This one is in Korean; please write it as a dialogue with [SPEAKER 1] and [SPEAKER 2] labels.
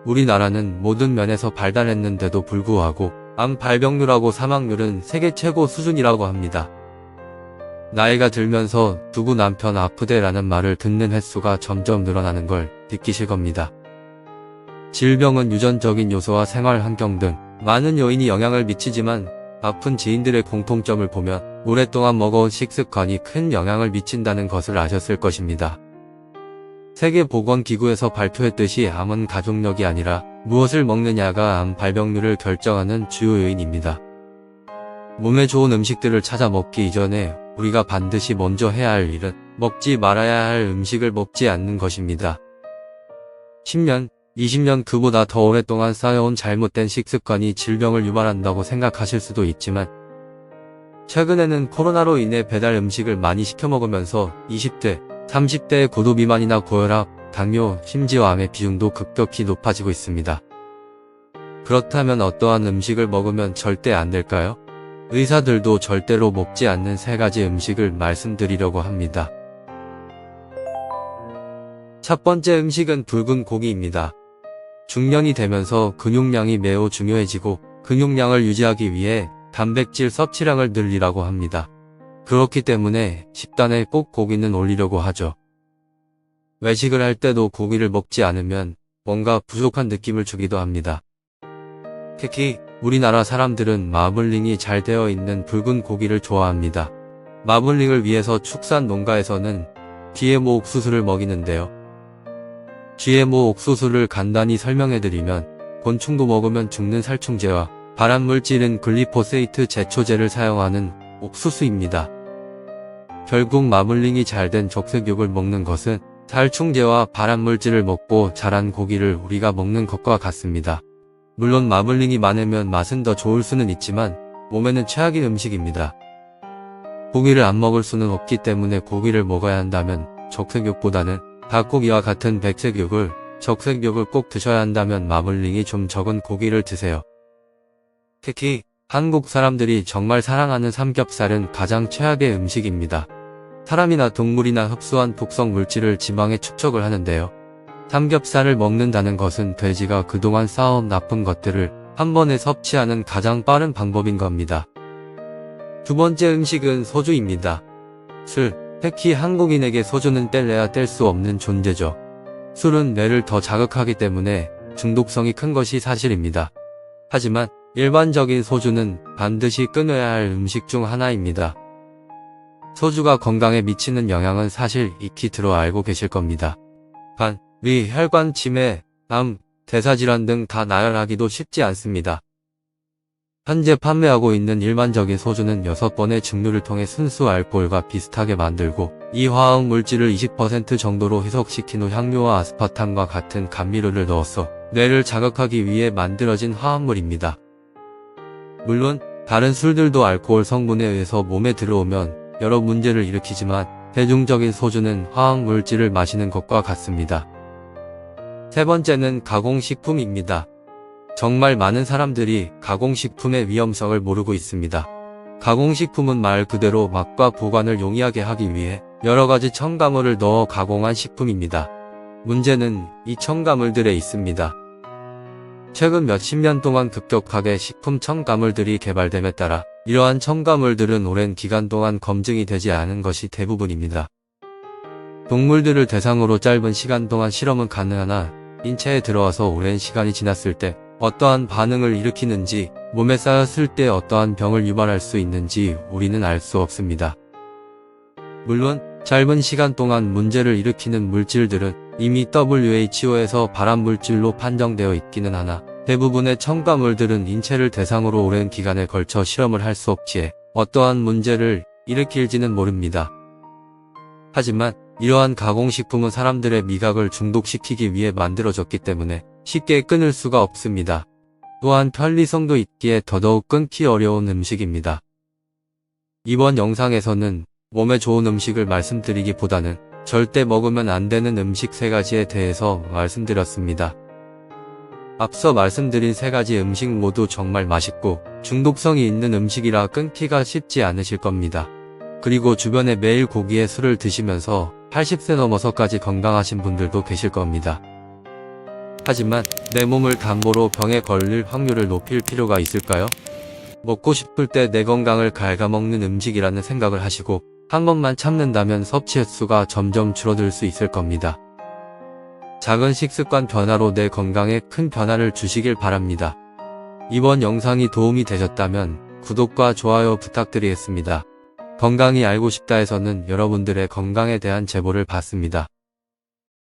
[SPEAKER 1] 우리나라는 모든 면에서 발달했는데도 불구하고 암 발병률하고 사망률은 세계 최고 수준이라고 합니다. 나이가 들면서 누구 남편 아프대라는 말을 듣는 횟수가 점점 늘어나는 걸 느끼실 겁니다. 질병은 유전적인 요소와 생활 환경 등 많은 요인이 영향을 미치지만 아픈 지인들의 공통점을 보면 오랫동안 먹어온 식습관이 큰 영향을 미친다는 것을 아셨을 것입니다. 세계보건기구에서 발표했듯이 암은 가족력이 아니라 무엇을 먹느냐가 암 발병률을 결정하는 주요 요인입니다. 몸에 좋은 음식들을 찾아 먹기 이전에 우리가 반드시 먼저 해야 할 일은 먹지 말아야 할 음식을 먹지 않는 것입니다. 10년, 20년 그보다 더 오랫동안 쌓여온 잘못된 식습관이 질병을 유발한다고 생각하실 수도 있지만 최근에는 코로나로 인해 배달 음식을 많이 시켜 먹으면서 20대, 30대의 고도 비만이나 고혈압, 당뇨, 심지어 암의 비중도 급격히 높아지고 있습니다. 그렇다면 어떠한 음식을 먹으면 절대 안 될까요? 의사들도 절대로 먹지 않는 3가지 음식을 말씀드리려고 합니다. 첫 번째 음식은 붉은 고기입니다. 중년이 되면서 근육량이 매우 중요해지고 근육량을 유지하기 위해 단백질 섭취량을 늘리라고 합니다. 그렇기 때문에 식단에 꼭 고기는 올리려고 하죠. 외식을 할 때도 고기를 먹지 않으면 뭔가 부족한 느낌을 주기도 합니다. 특히 우리나라 사람들은 마블링이 잘 되어 있는 붉은 고기를 좋아합니다. 마블링을 위해서 축산 농가에서는 GMO 옥수수를 먹이는데요. GMO 옥수수를 간단히 설명해드리면 곤충도 먹으면 죽는 살충제와 발암물질인 글리포세이트 제초제를 사용하는 옥수수입니다. 결국 마블링이 잘된 적색육을 먹는 것은 살충제와 발암물질을 먹고 자란 고기를 우리가 먹는 것과 같습니다. 물론 마블링이 많으면 맛은 더 좋을 수는 있지만 몸에는 최악의 음식입니다. 고기를 안 먹을 수는 없기 때문에 고기를 먹어야 한다면 적색육보다는 닭고기와 같은 백색육을, 적색육을 꼭 드셔야 한다면 마블링이 좀 적은 고기를 드세요. 특히 한국 사람들이 정말 사랑하는 삼겹살은 가장 최악의 음식입니다. 사람이나 동물이나 흡수한 독성 물질을 지방에 축적을 하는데요. 삼겹살을 먹는다는 것은 돼지가 그동안 쌓아온 나쁜 것들을 한 번에 섭취하는 가장 빠른 방법인 겁니다. 두 번째 음식은 소주입니다. 술, 특히 한국인에게 소주는 뗄래야 뗄 수 없는 존재죠. 술은 뇌를 더 자극하기 때문에 중독성이 큰 것이 사실입니다. 하지만 일반적인 소주는 반드시 끊어야 할 음식 중 하나입니다. 소주가 건강에 미치는 영향은 사실 익히 들어 알고 계실 겁니다. 간, 위, 혈관 치매, 암, 대사질환 등 다 나열하기도 쉽지 않습니다. 현재 판매하고 있는 일반적인 소주는 6번의 증류를 통해 순수 알코올과 비슷하게 만들고 이 화학 물질을 20% 정도로 희석시킨 후 향료와 아스파탐과 같은 감미료를 넣어서 뇌를 자극하기 위해 만들어진 화합물입니다. 물론 다른 술들도 알코올 성분에 의해서 몸에 들어오면 여러 문제를 일으키지만 대중적인 소주는 화학 물질을 마시는 것과 같습니다. 세 번째는 가공식품입니다. 정말 많은 사람들이 가공식품의 위험성을 모르고 있습니다. 가공식품은 말 그대로 맛과 보관을 용이하게 하기 위해 여러가지 첨가물을 넣어 가공한 식품입니다. 문제는 이 첨가물들에 있습니다. 최근 몇십 년 동안 급격하게 식품 첨가물들이 개발됨에 따라 이러한 첨가물들은 오랜 기간 동안 검증이 되지 않은 것이 대부분입니다. 동물들을 대상으로 짧은 시간 동안 실험은 가능하나 인체에 들어와서 오랜 시간이 지났을 때 어떠한 반응을 일으키는지, 몸에 쌓였을 때 어떠한 병을 유발할 수 있는지 우리는 알 수 없습니다. 물론 짧은 시간 동안 문제를 일으키는 물질들은 이미 WHO에서 발암물질로 판정되어 있기는 하나 대부분의 첨가물들은 인체를 대상으로 오랜 기간에 걸쳐 실험을 할 수 없기에 어떠한 문제를 일으킬지는 모릅니다. 하지만 이러한 가공식품은 사람들의 미각을 중독시키기 위해 만들어졌기 때문에 쉽게 끊을 수가 없습니다. 또한 편리성도 있기에 더더욱 끊기 어려운 음식입니다. 이번 영상에서는 몸에 좋은 음식을 말씀드리기보다는 절대 먹으면 안 되는 음식 3가지에 대해서 말씀드렸습니다. 앞서 말씀드린 3가지 음식 모두 정말 맛있고 중독성이 있는 음식이라 끊기가 쉽지 않으실 겁니다. 그리고 주변에 매일 고기에 술을 드시면서 80세 넘어서까지 건강하신 분들도 계실 겁니다. 하지만 내 몸을 담보로 병에 걸릴 확률을 높일 필요가 있을까요? 먹고 싶을 때 내 건강을 갉아먹는 음식이라는 생각을 하시고 한 번만 참는다면 섭취 횟수가 점점 줄어들 수 있을 겁니다. 작은 식습관 변화로 내 건강에 큰 변화를 주시길 바랍니다. 이번 영상이 도움이 되셨다면 구독과 좋아요 부탁드리겠습니다. 건강이 알고 싶다에서는 여러분들의 건강에 대한 제보를 받습니다.